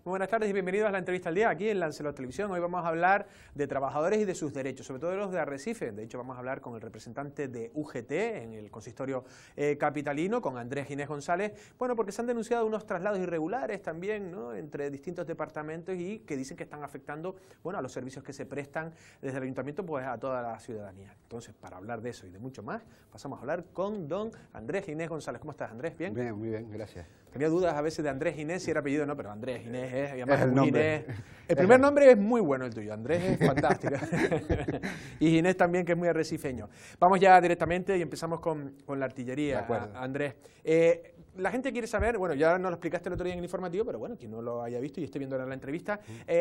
Muy buenas tardes y bienvenidos a la entrevista al día aquí en Lancelot Televisión. Hoy vamos a hablar de trabajadores y de sus derechos, sobre todo de los de Arrecife. De hecho, vamos a hablar con el representante de UGT en el consistorio capitalino, con Andrés Ginés González. Bueno, porque se han denunciado unos traslados irregulares también, ¿no?, entre distintos departamentos y que dicen que están afectando, bueno, a los servicios que se prestan desde el ayuntamiento, pues a toda la ciudadanía. Entonces, para hablar de eso y de mucho más, pasamos a hablar con don Andrés Ginés González. ¿Cómo estás, Andrés? ¿Bien? Bien, muy bien, gracias. Tenía dudas a veces de Andrés Ginés, si era apellido, no, pero Andrés Ginés es el nombre. Ginés. El primer nombre es muy bueno el tuyo, Andrés es fantástico. Y Ginés también, que es muy arrecifeño. Vamos ya directamente y empezamos con la artillería, De acuerdo. Andrés. La gente quiere saber, bueno, ya nos lo explicaste el otro día en el informativo, pero bueno, quien no lo haya visto y esté viendo la entrevista,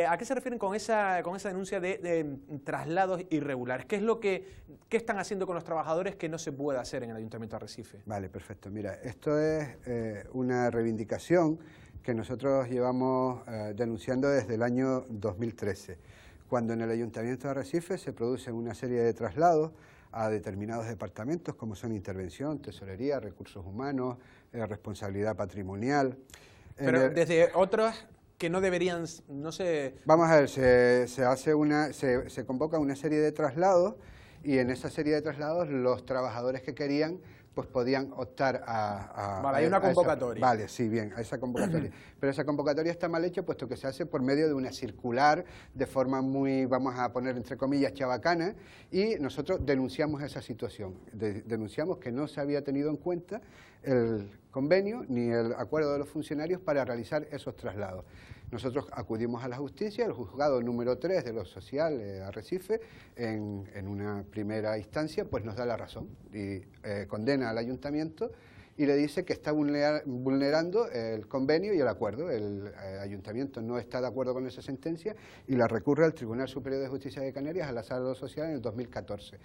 ¿a qué se refieren con esa denuncia de traslados irregulares? ¿Qué están haciendo con los trabajadores que no se puede hacer en el Ayuntamiento de Arrecife? Vale, perfecto. Mira, esto es una reivindicación que nosotros llevamos denunciando desde el año 2013, cuando en el Ayuntamiento de Arrecife se producen una serie de traslados a determinados departamentos, como son intervención, tesorería, recursos humanos, responsabilidad patrimonial. Pero desde otros que no deberían, no sé... Vamos a ver, se convoca una serie de traslados y en esa serie de traslados los trabajadores que querían pues podían optar Vale, hay una convocatoria. Vale, sí, bien, a esa convocatoria. Pero esa convocatoria está mal hecha puesto que se hace por medio de una circular de forma muy, vamos a poner entre comillas, chabacana, y nosotros denunciamos esa situación. Denunciamos que no se había tenido en cuenta el convenio ni el acuerdo de los funcionarios para realizar esos traslados. Nosotros acudimos a la justicia, el juzgado número 3 de lo social Arrecife, en una primera instancia, pues nos da la razón y condena al ayuntamiento y le dice que está vulnerando el convenio y el acuerdo. El ayuntamiento no está de acuerdo con esa sentencia y la recurre al Tribunal Superior de Justicia de Canarias, a la Sala de lo Social, en el 2014.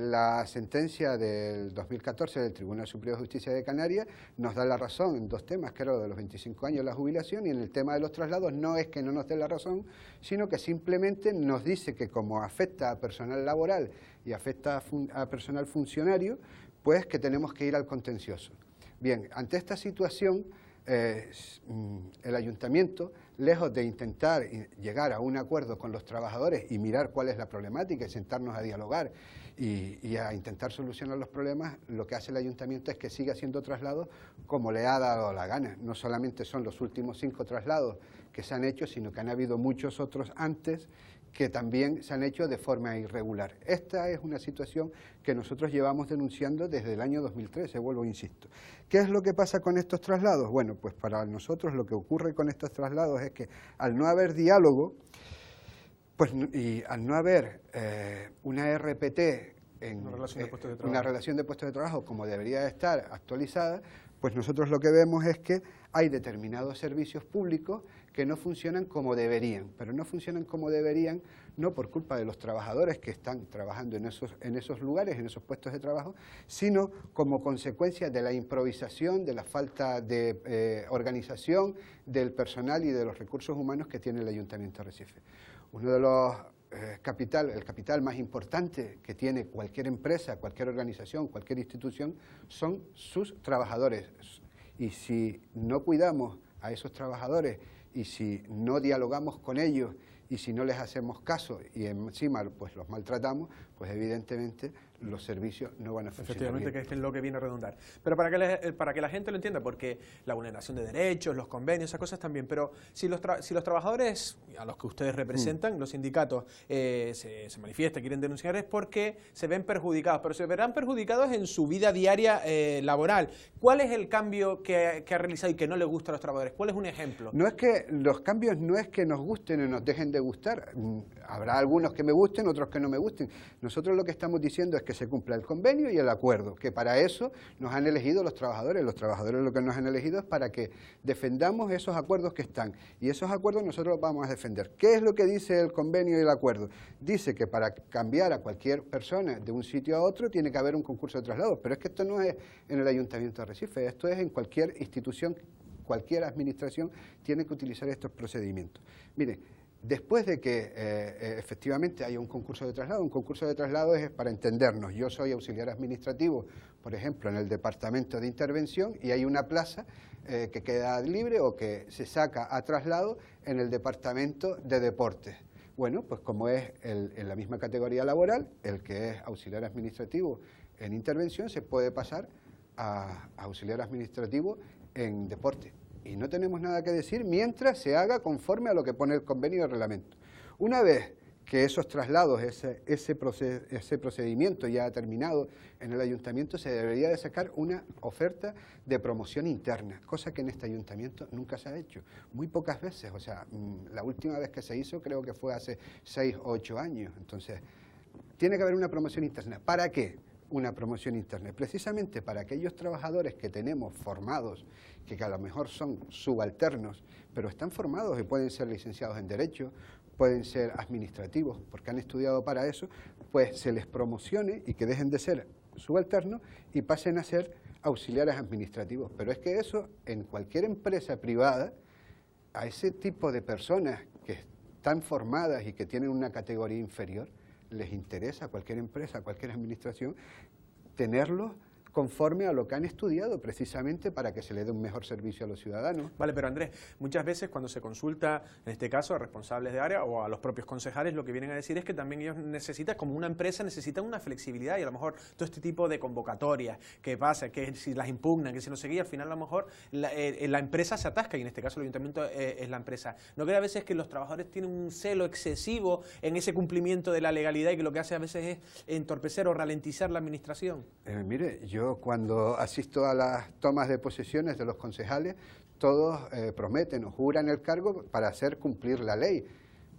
La sentencia del 2014 del Tribunal Superior de Justicia de Canarias nos da la razón en dos temas, que era lo de los 25 años de la jubilación, y en el tema de los traslados no es que no nos dé la razón, sino que simplemente nos dice que como afecta a personal laboral y afecta a personal funcionario, pues que tenemos que ir al contencioso. Bien, ante esta situación, el ayuntamiento, lejos de intentar llegar a un acuerdo con los trabajadores y mirar cuál es la problemática y sentarnos a dialogar y a intentar solucionar los problemas, lo que hace el ayuntamiento es que sigue haciendo traslados como le ha dado la gana. No solamente son los últimos 5 traslados que se han hecho, sino que han habido muchos otros antes que también se han hecho de forma irregular. Esta es una situación que nosotros llevamos denunciando desde el año 2013, vuelvo, insisto. ¿Qué es lo que pasa con estos traslados? Bueno, pues para nosotros lo que ocurre con estos traslados es que al no haber diálogo, pues, y al no haber una RPT, una relación de puestos de trabajo como debería estar actualizada, pues nosotros lo que vemos es que hay determinados servicios públicos que no funcionan como deberían, pero no funcionan como deberían no por culpa de los trabajadores que están trabajando en esos lugares, en esos puestos de trabajo, sino como consecuencia de la improvisación, de la falta de organización del personal y de los recursos humanos que tiene el Ayuntamiento de Arrecife. Uno de los el capital más importante que tiene cualquier empresa, cualquier organización, cualquier institución, son sus trabajadores. Y si no cuidamos a esos trabajadores y si no dialogamos con ellos y si no les hacemos caso y encima pues los maltratamos, pues evidentemente los servicios no van a funcionar. Efectivamente, bien. que es lo que viene a redundar. Pero para que la gente lo entienda, porque la vulneración de derechos, los convenios, esas cosas también, pero si los trabajadores a los que ustedes representan, los sindicatos, se manifiestan, quieren denunciar, es porque se ven perjudicados, pero se verán perjudicados en su vida diaria laboral. ¿Cuál es el cambio que ha realizado y que no le gusta a los trabajadores? ¿Cuál es un ejemplo? No es que los cambios no es que nos gusten o nos dejen de gustar. Habrá algunos que me gusten, otros que no me gusten. Nosotros lo que estamos diciendo es que se cumpla el convenio y el acuerdo, que para eso nos han elegido los trabajadores. Los trabajadores lo que nos han elegido es para que defendamos esos acuerdos que están, y esos acuerdos nosotros los vamos a defender. ¿Qué es lo que dice el convenio y el acuerdo? Dice que para cambiar a cualquier persona de un sitio a otro tiene que haber un concurso de traslados, pero es que esto no es en el Ayuntamiento de Arrecife, esto es en cualquier institución, cualquier administración tiene que utilizar estos procedimientos. Mire, Después de que efectivamente haya un concurso de traslado es para entendernos. Yo soy auxiliar administrativo, por ejemplo, en el departamento de intervención y hay una plaza que queda libre o que se saca a traslado en el departamento de deportes. Bueno, pues como es en la misma categoría laboral, el que es auxiliar administrativo en intervención se puede pasar a auxiliar administrativo en deporte. Y no tenemos nada que decir mientras se haga conforme a lo que pone el convenio y el reglamento. Una vez que esos traslados, ese procedimiento ya ha terminado en el ayuntamiento, se debería de sacar una oferta de promoción interna, cosa que en este ayuntamiento nunca se ha hecho, muy pocas veces. O sea, la última vez que se hizo creo que fue hace 6 o 8 años. Entonces, tiene que haber una promoción interna. ¿Para qué una promoción interna? Precisamente para aquellos trabajadores que tenemos formados, que a lo mejor son subalternos, pero están formados y pueden ser licenciados en Derecho, pueden ser administrativos, porque han estudiado para eso, pues se les promocione y que dejen de ser subalternos y pasen a ser auxiliares administrativos. Pero es que eso, en cualquier empresa privada, a ese tipo de personas que están formadas y que tienen una categoría inferior, les interesa a cualquier empresa, a cualquier administración, tenerlos conforme a lo que han estudiado, precisamente para que se le dé un mejor servicio a los ciudadanos. Vale, pero Andrés, muchas veces cuando se consulta, en este caso, a responsables de área o a los propios concejales, lo que vienen a decir es que también ellos necesitan, como una empresa, necesitan una flexibilidad y a lo mejor todo este tipo de convocatorias que pasa, que si las impugnan, que si no seguía, al final a lo mejor la empresa se atasca y en este caso el ayuntamiento es la empresa. ¿No cree a veces que los trabajadores tienen un celo excesivo en ese cumplimiento de la legalidad y que lo que hace a veces es entorpecer o ralentizar la administración? Mire, yo cuando asisto a las tomas de posesiones de los concejales, todos prometen o juran el cargo para hacer cumplir la ley.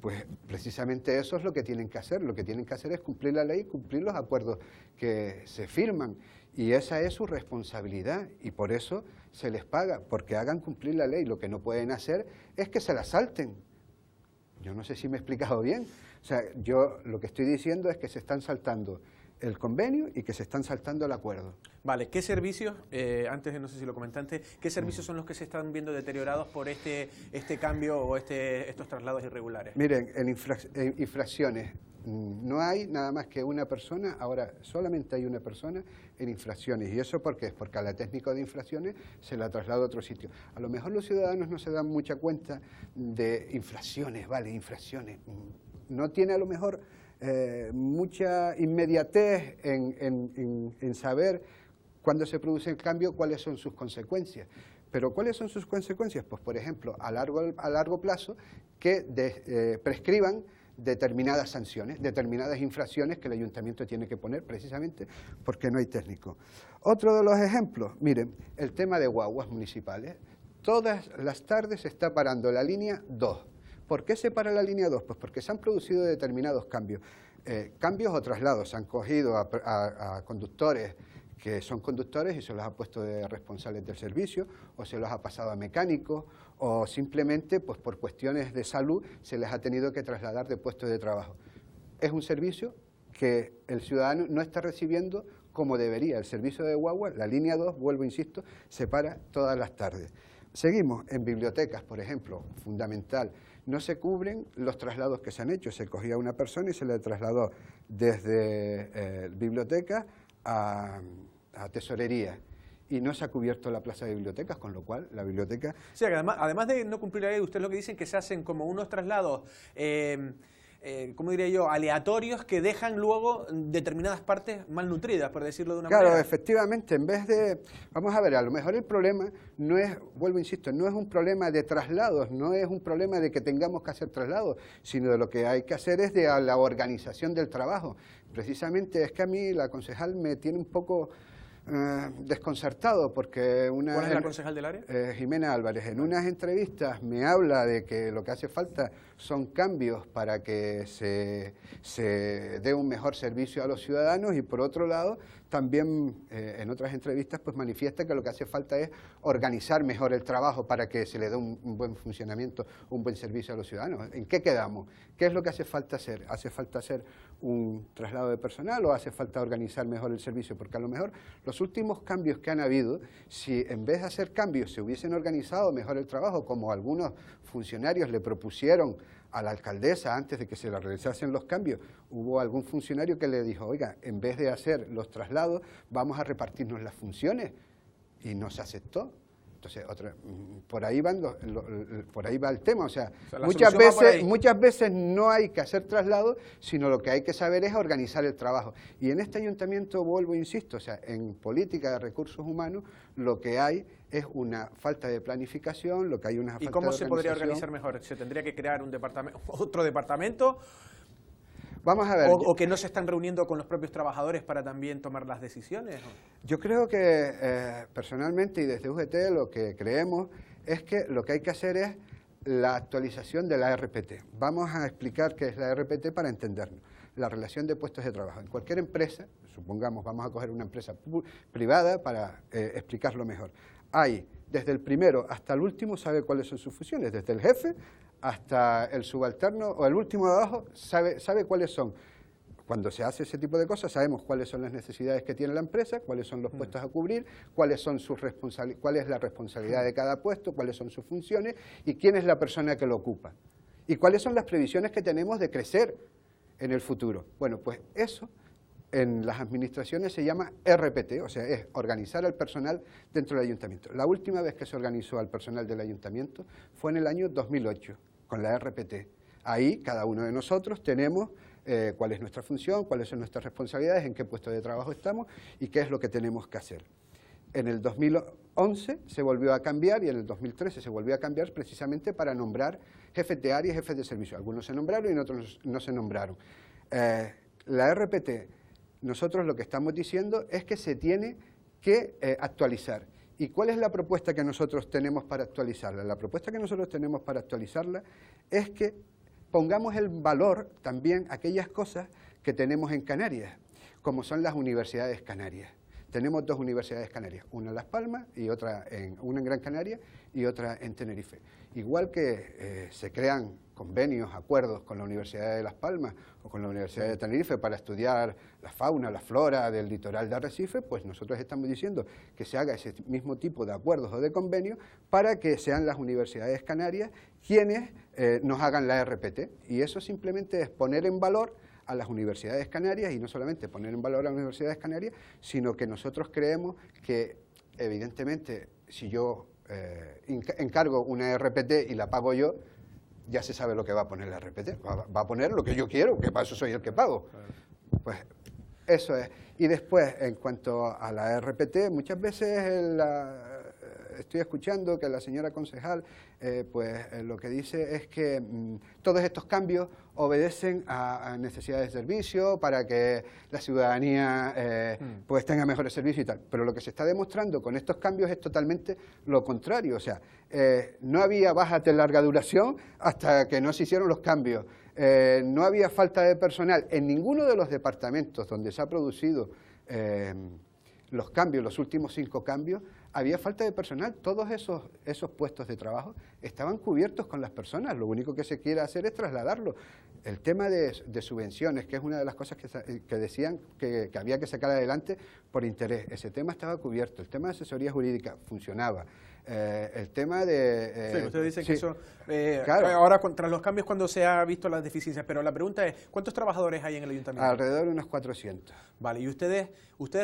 Pues precisamente eso es lo que tienen que hacer. Lo que tienen que hacer es cumplir la ley, cumplir los acuerdos que se firman. Y esa es su responsabilidad y por eso se les paga, porque hagan cumplir la ley. Lo que no pueden hacer es que se la salten. Yo no sé si me he explicado bien. O sea, yo lo que estoy diciendo es que se están saltando el convenio y que se están saltando el acuerdo. Vale, ¿qué servicios, antes no sé si lo comenté antes, qué servicios son los que se están viendo deteriorados por este cambio o estos traslados irregulares? Miren, en infracciones no hay nada más que una persona, ahora solamente hay una persona en infracciones. ¿Y eso por qué? Porque a la técnica de infracciones se la traslada a otro sitio. A lo mejor los ciudadanos no se dan mucha cuenta de infracciones, vale, infracciones. No tiene a lo mejor mucha inmediatez en saber cuando se produce el cambio cuáles son sus consecuencias. Pero ¿cuáles son sus consecuencias? Pues, por ejemplo, a largo plazo que prescriban determinadas sanciones, determinadas infracciones que el ayuntamiento tiene que poner precisamente porque no hay técnico. Otro de los ejemplos, miren, el tema de guaguas municipales. Todas las tardes se está parando la línea 2. ¿Por qué se para la línea 2? Pues porque se han producido determinados cambios. Cambios o traslados. Se han cogido a conductores que son conductores y se los ha puesto de responsables del servicio, o se los ha pasado a mecánicos, o simplemente pues por cuestiones de salud se les ha tenido que trasladar de puesto de trabajo. Es un servicio que el ciudadano no está recibiendo como debería. El servicio de guagua, la línea 2, vuelvo, insisto, se para todas las tardes. Seguimos en bibliotecas, por ejemplo, fundamental. No se cubren los traslados que se han hecho. Se cogía a una persona y se le trasladó desde biblioteca a tesorería. Y no se ha cubierto la plaza de bibliotecas, con lo cual la biblioteca... Sí, que además de no cumplir la ley, ustedes lo que dicen que se hacen como unos traslados... ¿cómo diría yo?, aleatorios que dejan luego determinadas partes malnutridas, por decirlo de una manera. Claro, efectivamente, en vez de... Vamos a ver, a lo mejor el problema no es, vuelvo, insisto, no es un problema de traslados, no es un problema de que tengamos que hacer traslados, sino de lo que hay que hacer es de la organización del trabajo. Precisamente es que a mí la concejal me tiene un poco... desconcertado porque ¿Cuál es la concejal del área? Jimena Álvarez, en unas entrevistas me habla de que lo que hace falta son cambios para que se dé un mejor servicio a los ciudadanos y por otro lado también en otras entrevistas pues manifiesta que lo que hace falta es organizar mejor el trabajo para que se le dé un buen funcionamiento, un buen servicio a los ciudadanos. ¿En qué quedamos? ¿Qué es lo que hace falta hacer? ¿Hace falta hacer un traslado de personal o hace falta organizar mejor el servicio? Porque a lo mejor los últimos cambios que han habido, si en vez de hacer cambios se hubiesen organizado mejor el trabajo, como algunos funcionarios le propusieron a la alcaldesa, antes de que se le realizasen los cambios, hubo algún funcionario que le dijo, oiga, en vez de hacer los traslados, vamos a repartirnos las funciones, y no se aceptó. Entonces, por ahí va el tema, o sea muchas veces no hay que hacer traslados, sino lo que hay que saber es organizar el trabajo. Y en este ayuntamiento, vuelvo e insisto, o sea, en política de recursos humanos, lo que hay es una falta de planificación, lo que hay una falta de organización. ¿Y cómo se podría organizar mejor? ¿Se tendría que crear un departamento, otro departamento? Vamos a ver. ¿O que no se están reuniendo con los propios trabajadores para también tomar las decisiones? Yo creo que personalmente y desde UGT lo que creemos es que lo que hay que hacer es la actualización de la RPT. Vamos a explicar qué es la RPT para entendernos. La relación de puestos de trabajo. En cualquier empresa, supongamos, vamos a coger una empresa privada para explicarlo mejor. Hay, desde el primero hasta el último, sabe cuáles son sus funciones, desde el jefe hasta el subalterno o el último de abajo, sabe cuáles son. Cuando se hace ese tipo de cosas, sabemos cuáles son las necesidades que tiene la empresa, cuáles son los puestos a cubrir, cuál es la responsabilidad de cada puesto, cuáles son sus funciones y quién es la persona que lo ocupa. Y cuáles son las previsiones que tenemos de crecer en el futuro. Bueno, pues eso en las administraciones se llama RPT, o sea, es organizar al personal dentro del ayuntamiento. La última vez que se organizó al personal del ayuntamiento fue en el año 2008, con la RPT. Ahí, cada uno de nosotros tenemos cuál es nuestra función, cuáles son nuestras responsabilidades, en qué puesto de trabajo estamos y qué es lo que tenemos que hacer. En el 2011 se volvió a cambiar y en el 2013 se volvió a cambiar precisamente para nombrar jefes de área y jefes de servicio. Algunos se nombraron y otros no se nombraron. La RPT, nosotros lo que estamos diciendo es que se tiene que actualizar. ¿Y cuál es la propuesta que nosotros tenemos para actualizarla? La propuesta que nosotros tenemos para actualizarla es que pongamos el valor también aquellas cosas que tenemos en Canarias, como son las universidades canarias. Tenemos dos universidades canarias, una en Las Palmas y una en Gran Canaria y otra en Tenerife. Igual que se crean convenios, acuerdos con la Universidad de Las Palmas o con la Universidad de Tenerife para estudiar la fauna, la flora del litoral de Arrecife, pues nosotros estamos diciendo que se haga ese mismo tipo de acuerdos o de convenios para que sean las universidades canarias quienes nos hagan la RPT. Y eso simplemente es poner en valor a las universidades canarias, y no solamente poner en valor a las universidades canarias, sino que nosotros creemos que, evidentemente, si yo encargo una RPT y la pago yo, ya se sabe lo que va a poner la RPT, va a poner lo que yo quiero, que para eso soy el que pago. Pues eso es. Y después, en cuanto a la RPT, muchas veces estoy escuchando que la señora concejal lo que dice es que todos estos cambios obedecen a necesidades de servicio para que la ciudadanía pues tenga mejores servicios y tal. Pero lo que se está demostrando con estos cambios es totalmente lo contrario. O sea, no había bajas de larga duración hasta que no se hicieron los cambios. No había falta de personal en ninguno de los departamentos donde se ha producido los cambios, los últimos 5 cambios, había falta de personal. Todos esos puestos de trabajo estaban cubiertos con las personas. Lo único que se quiere hacer es trasladarlo. El tema de subvenciones, que es una de las cosas que decían que había que sacar adelante por interés, ese tema estaba cubierto. El tema de asesoría jurídica funcionaba. El tema de... sí, usted dice que eso... claro. Ahora, tras los cambios, cuando se ha visto las deficiencias, pero la pregunta es, ¿cuántos trabajadores hay en el ayuntamiento? Alrededor de unos 400. Vale, ¿y ustedes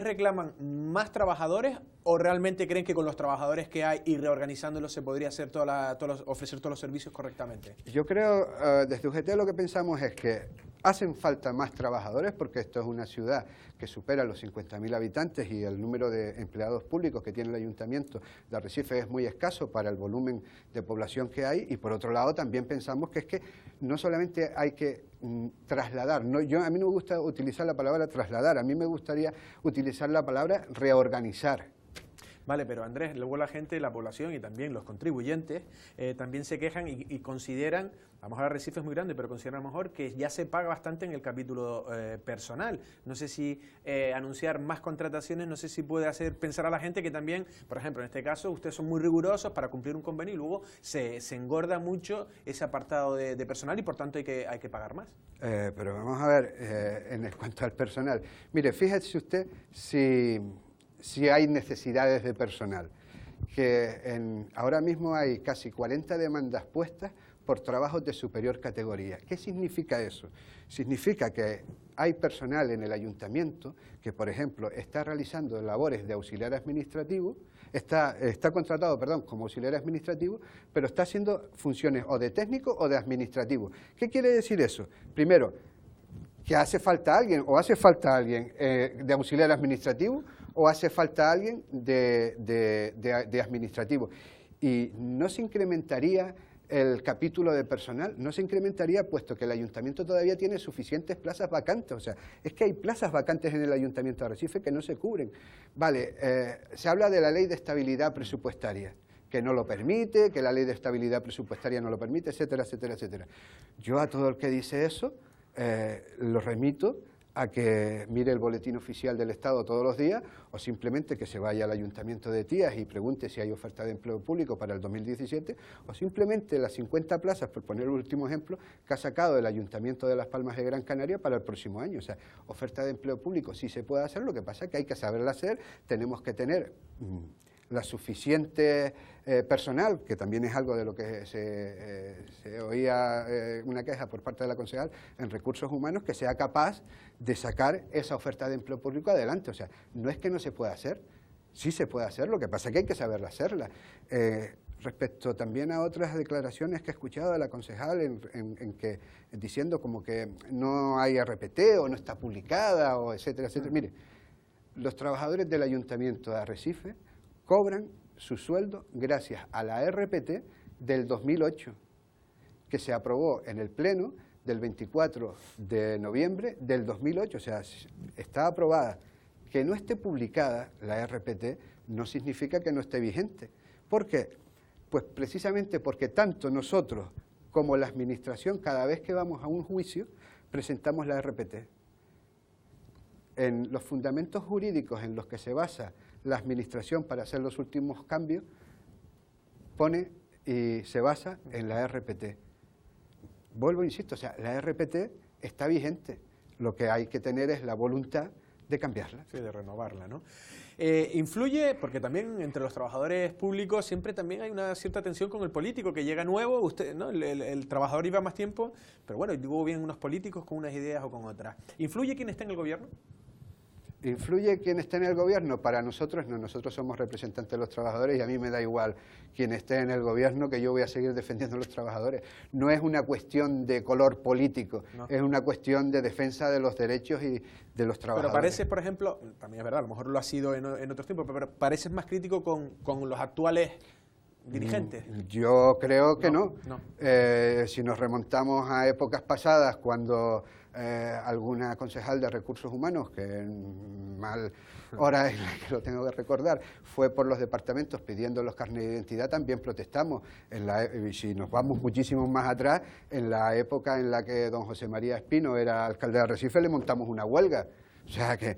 reclaman más trabajadores o realmente creen que con los trabajadores que hay y reorganizándolos se podría hacer ofrecer todos los servicios correctamente? Yo creo, desde UGT lo que pensamos es que hacen falta más trabajadores porque esto es una ciudad que supera los 50.000 habitantes y el número de empleados públicos que tiene el ayuntamiento de Arrecife es muy escaso para el volumen de población que hay, y por otro lado también pensamos que es que no solamente hay que trasladar, a mí no me gusta utilizar la palabra trasladar, a mí me gustaría utilizar la palabra reorganizar. Vale, pero Andrés, luego la gente, la población y también los contribuyentes también se quejan y consideran, vamos a ver, Arrecife es muy grande, pero consideran a lo mejor que ya se paga bastante en el capítulo personal. No sé si anunciar más contrataciones, no sé si puede hacer pensar a la gente que también, por ejemplo, en este caso, ustedes son muy rigurosos para cumplir un convenio y luego se engorda mucho ese apartado de personal y por tanto hay que pagar más. Pero vamos a ver, en cuanto al personal, mire, fíjese usted si hay necesidades de personal, que ahora mismo hay casi 40 demandas puestas por trabajos de superior categoría. ¿Qué significa eso? Significa que hay personal en el ayuntamiento que, por ejemplo, está realizando labores de auxiliar administrativo, está contratado, como auxiliar administrativo, pero está haciendo funciones o de técnico o de administrativo. ¿Qué quiere decir eso? Primero, que hace falta alguien, o hace falta alguien de auxiliar administrativo, o hace falta alguien de administrativo. Y no se incrementaría el capítulo de personal, no se incrementaría puesto que el ayuntamiento todavía tiene suficientes plazas vacantes. O sea, es que hay plazas vacantes en el ayuntamiento de Arrecife que no se cubren. Vale, se habla de la ley de estabilidad presupuestaria, que no lo permite, que la ley de estabilidad presupuestaria no lo permite, etcétera, etcétera, etcétera. Yo a todo el que dice eso lo remito a que mire el boletín oficial del Estado todos los días, o simplemente que se vaya al Ayuntamiento de Tías y pregunte si hay oferta de empleo público para el 2017, o simplemente las 50 plazas, por poner el último ejemplo, que ha sacado el Ayuntamiento de Las Palmas de Gran Canaria para el próximo año. O sea, oferta de empleo público sí se puede hacer, lo que pasa es que hay que saberla hacer, tenemos que tener la suficiente personal, que también es algo de lo que se oía una queja por parte de la concejal en recursos humanos, que sea capaz de sacar esa oferta de empleo público adelante. O sea, no es que no se pueda hacer, sí se puede hacer, lo que pasa es que hay que saberla hacerla. Respecto también a otras declaraciones que he escuchado de la concejal en que diciendo como que no hay RPT o no está publicada, o etcétera, etcétera. Mire, los trabajadores del Ayuntamiento de Arrecife cobran su sueldo gracias a la RPT del 2008, que se aprobó en el Pleno del 24 de noviembre del 2008, o sea, está aprobada. Que no esté publicada la RPT no significa que no esté vigente. ¿Por qué? Pues precisamente porque tanto nosotros como la Administración, cada vez que vamos a un juicio, presentamos la RPT. En los fundamentos jurídicos en los que se basa la Administración para hacer los últimos cambios, pone y se basa en la RPT. Vuelvo, insisto, o sea, la RPT está vigente, lo que hay que tener es la voluntad de cambiarla. Sí, de renovarla, ¿no? Influye, porque también entre los trabajadores públicos siempre también hay una cierta tensión con el político que llega nuevo, usted, ¿no? El trabajador iba más tiempo, pero bueno, luego vienen unos políticos con unas ideas o con otras. ¿Influye quién está en el gobierno? ¿Influye quién está en el gobierno? Para nosotros no, nosotros somos representantes de los trabajadores y a mí me da igual quién esté en el gobierno, que yo voy a seguir defendiendo a los trabajadores. No es una cuestión de color político, no. Es una cuestión de defensa de los derechos y de los trabajadores. Pero pareces, por ejemplo, también es verdad, a lo mejor lo ha sido en otros tiempos, pero pareces más crítico con los actuales dirigentes. Yo creo que no. Si nos remontamos a épocas pasadas, cuando alguna concejal de recursos humanos, que en mal hora en la que lo tengo que recordar, fue por los departamentos pidiendo los carnes de identidad, también protestamos. Si nos vamos muchísimo más atrás, en la época en la que don José María Espino era alcalde de Arrecife, le montamos una huelga. O sea que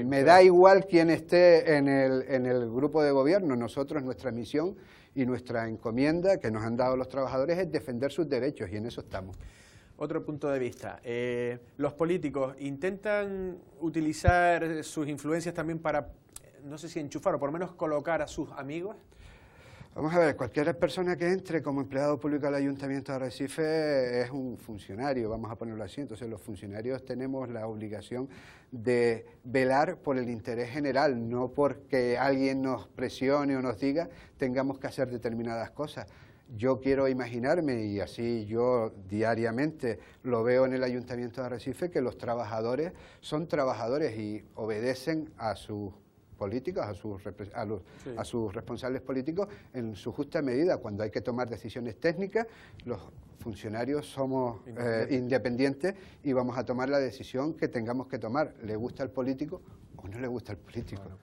me da igual quién esté en el grupo de gobierno. Nosotros, nuestra misión y nuestra encomienda que nos han dado los trabajadores es defender sus derechos, y en eso estamos. Otro punto de vista, los políticos intentan utilizar sus influencias también para, no sé si enchufar o por lo menos colocar a sus amigos. Vamos a ver, cualquier persona que entre como empleado público al Ayuntamiento de Arrecife es un funcionario, vamos a ponerlo así. Entonces los funcionarios tenemos la obligación de velar por el interés general, no porque alguien nos presione o nos diga tengamos que hacer determinadas cosas. Yo quiero imaginarme, y así yo diariamente lo veo en el Ayuntamiento de Arrecife, que los trabajadores son trabajadores y obedecen a sus políticos, a sus responsables políticos en su justa medida. Cuando hay que tomar decisiones técnicas, los funcionarios somos independientes y vamos a tomar la decisión que tengamos que tomar. ¿Le gusta el político o no le gusta el político? Bueno.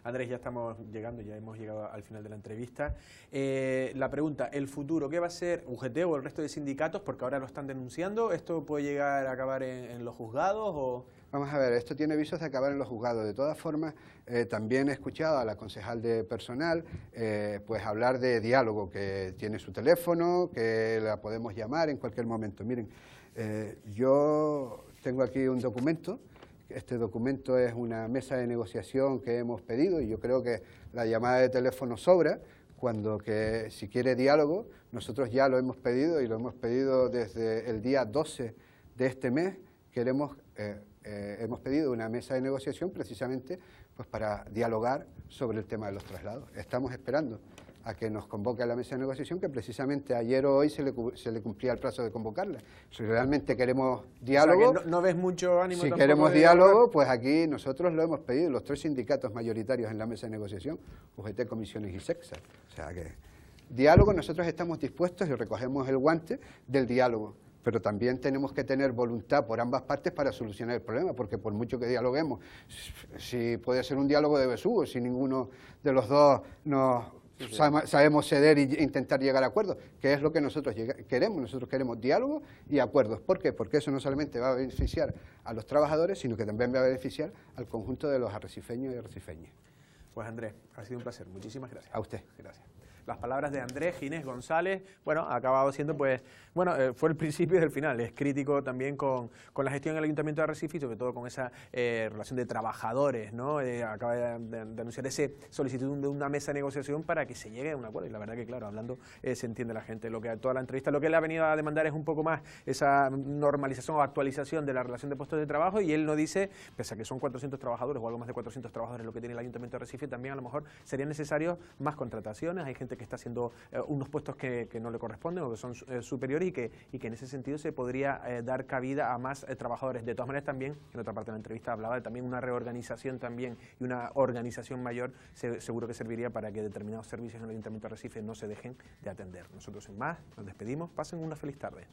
Andrés, ya estamos llegando, ya hemos llegado al final de la entrevista. La pregunta, ¿el futuro qué va a ser UGT o el resto de sindicatos? Porque ahora lo están denunciando. ¿Esto puede llegar a acabar en los juzgados o...? Vamos a ver, esto tiene visos de acabar en los juzgados. De todas formas, también he escuchado a la concejal de personal pues hablar de diálogo, que tiene su teléfono, que la podemos llamar en cualquier momento. Miren, yo tengo aquí un documento. Este documento es una mesa de negociación que hemos pedido y yo creo que la llamada de teléfono sobra cuando que si quiere diálogo, nosotros ya lo hemos pedido y lo hemos pedido desde el día 12 de este mes, hemos pedido una mesa de negociación precisamente pues para dialogar sobre el tema de los traslados. Estamos esperando a que nos convoque a la mesa de negociación, que precisamente ayer o hoy se le cumplía el plazo de convocarla. Si realmente queremos diálogo... O sea, que no ves mucho ánimo. Si queremos diálogo, pues aquí nosotros lo hemos pedido, los 3 sindicatos mayoritarios en la mesa de negociación, UGT, Comisiones y SECSA. O sea que diálogo, nosotros estamos dispuestos y recogemos el guante del diálogo, pero también tenemos que tener voluntad por ambas partes para solucionar el problema, porque por mucho que dialoguemos, si puede ser un diálogo de besugo, si ninguno de los dos sabemos ceder e intentar llegar a acuerdos, que es lo que nosotros queremos diálogo y acuerdos. ¿Por qué? Porque eso no solamente va a beneficiar a los trabajadores, sino que también va a beneficiar al conjunto de los arrecifeños y arrecifeñas. Pues Andrés, ha sido un placer, muchísimas gracias. A usted. Gracias. Las palabras de Andrés Ginés González, bueno, ha acabado siendo, pues, bueno, fue el principio del final. Es crítico también con la gestión del Ayuntamiento de Arrecife y sobre todo con esa relación de trabajadores, ¿no? Acaba de anunciar esa solicitud de una mesa de negociación para que se llegue a un acuerdo. Y la verdad que, claro, hablando se entiende la gente. Toda la entrevista, lo que él ha venido a demandar es un poco más esa normalización o actualización de la relación de puestos de trabajo, y él no dice, pese a que son 400 trabajadores o algo más de 400 trabajadores lo que tiene el Ayuntamiento de Arrecife, también a lo mejor serían necesarios más contrataciones. Hay gente que está haciendo unos puestos que no le corresponden o que son superiores y que en ese sentido se podría dar cabida a más trabajadores. De todas maneras, también, en otra parte de la entrevista hablaba de también una reorganización también y una organización mayor, seguro que serviría para que determinados servicios en el Ayuntamiento de Arrecife no se dejen de atender. Nosotros, sin más, nos despedimos. Pasen una feliz tarde.